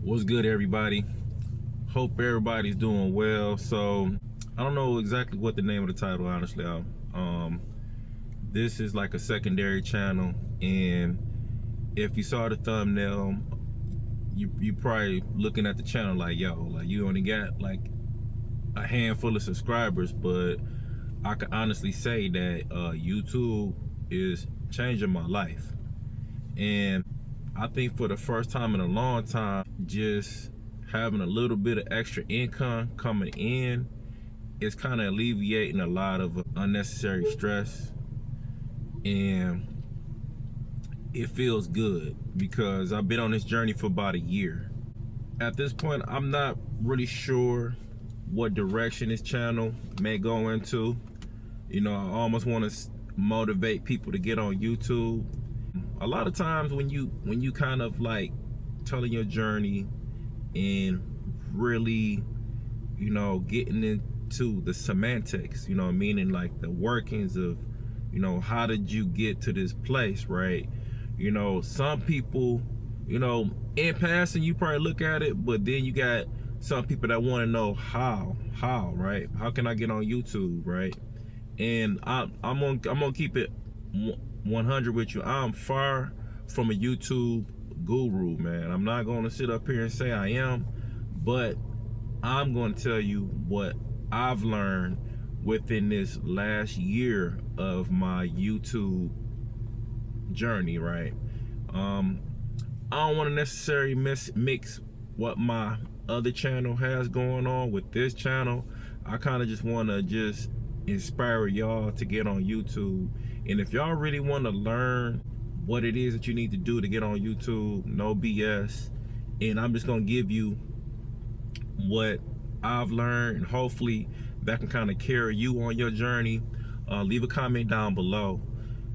What's good, everybody? Hope everybody's doing well. So I don't know exactly what the name of the title, honestly. This is like a secondary channel, and if you saw the thumbnail, you probably looking at the channel like, yo, like you only got like a handful of subscribers, but I can honestly say that YouTube is changing my life. And I think for the first time in a long time, just having a little bit of extra income coming in is kind of alleviating a lot of unnecessary stress, and it feels good because I've been on this journey for about a year. At this point, I'm not really sure what direction this channel may go into. You know, I almost want to motivate people to get on YouTube. A lot of times when you kind of like telling your journey and really, you know, getting into the semantics, you know, meaning like the workings of, you know, how did you get to this place, right? You know, some people, you know, in passing you probably look at it, but then you got some people that want to know how, right? How can I get on YouTube, right? And I'm gonna keep it 100 with you. I'm far from a YouTube guru, man. I'm not gonna sit up here and say I am, but I'm gonna tell you what I've learned within this last year of my YouTube journey, right? I don't want to necessarily mix what my other channel has going on with this channel. I kind of just want to just inspire y'all to get on YouTube. And if y'all really want to learn what it is that you need to do to get on YouTube, no BS. And I'm just gonna give you what I've learned, and hopefully that can kind of carry you on your journey. Leave a comment down below.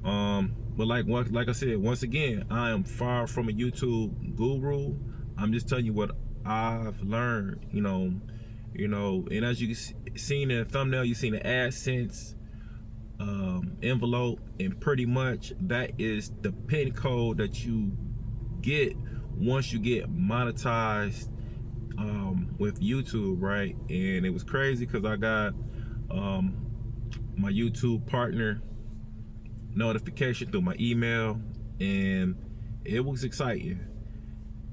But like I said, once again, I am far from a YouTube guru. I'm just telling you what I've learned, you know, and as you seen in the thumbnail, you seen the AdSense envelope, and pretty much that is the pin code that you get once you get monetized with YouTube, right? And it was crazy because I got my YouTube partner notification through my email, and it was exciting.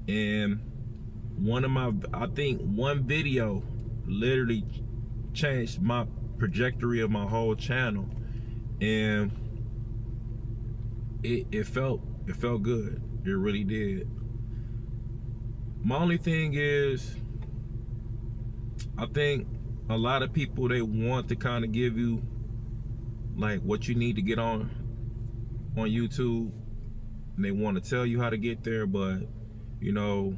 And I think one video literally changed my trajectory of my whole channel, and it felt good. It really did. My only thing is, I think a lot of people, they want to kind of give you like what you need to get on YouTube, and they want to tell you how to get there, but you know,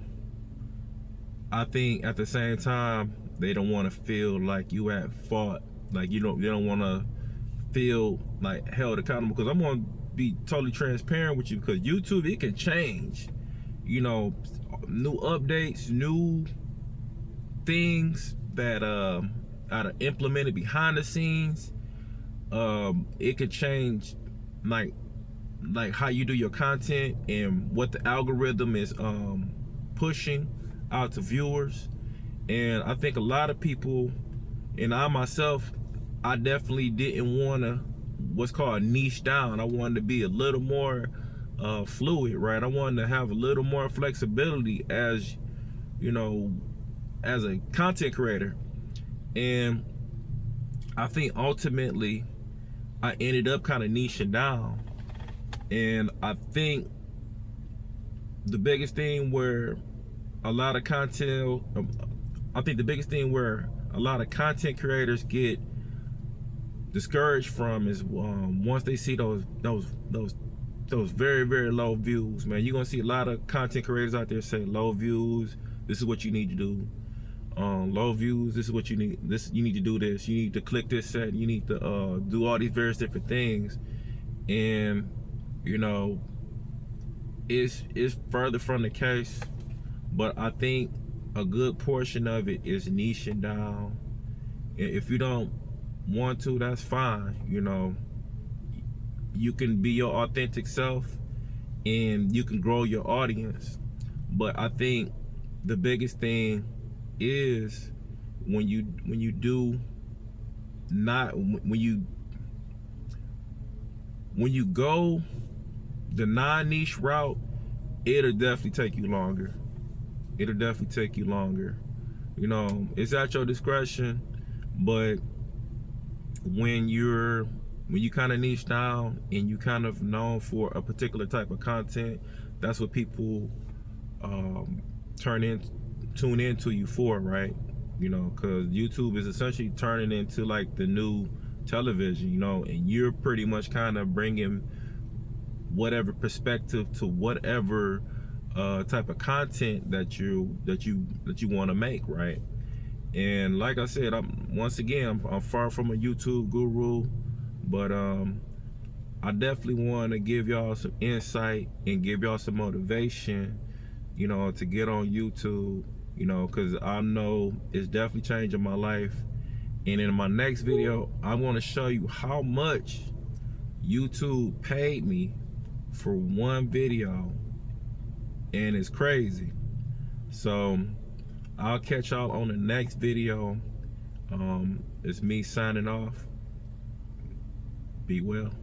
I think at the same time they don't want to feel like you at fault, like they don't want to feel like held accountable. Because I'm going to be totally transparent with you, because YouTube, it can change, you know, new updates, new things that are implemented behind the scenes. It could change like how you do your content and what the algorithm is pushing out to viewers. And I think a lot of people, and I myself, I definitely didn't want to what's called niche down. I wanted to be a little more fluid, right? I wanted to have a little more flexibility, as you know, as a content creator. And I think ultimately I ended up kind of niching down. And I think the biggest thing where a lot of content, creators get discouraged from is once they see those very, very low views, man. You're gonna see a lot of content creators out there say low views, this is what you need to do. Low views, this is what you need. You need to do this. You need to click this set. You need to do all these various different things. And you know, it's further from the case. But I think a good portion of it is niching down. If you don't want to, that's fine. You know, you can be your authentic self and you can grow your audience. But I think the biggest thing is when you do not when you go the non-niche route, it'll definitely take you longer. It'll definitely take you longer. You know, it's at your discretion, but when you kind of niche down and you kind of known for a particular type of content, that's what people tune into you for, right? You know, because YouTube is essentially turning into like the new television, you know, and you're pretty much kind of bringing whatever perspective to whatever type of content that you want to make, right? And like I said, I'm far from a YouTube guru, but I definitely want to give y'all some insight and give y'all some motivation, you know, to get on YouTube, you know, because I know it's definitely changing my life. And in my next video, I want to show you how much YouTube paid me for one video, and it's crazy. So I'll catch y'all on the next video. It's me signing off. Be well.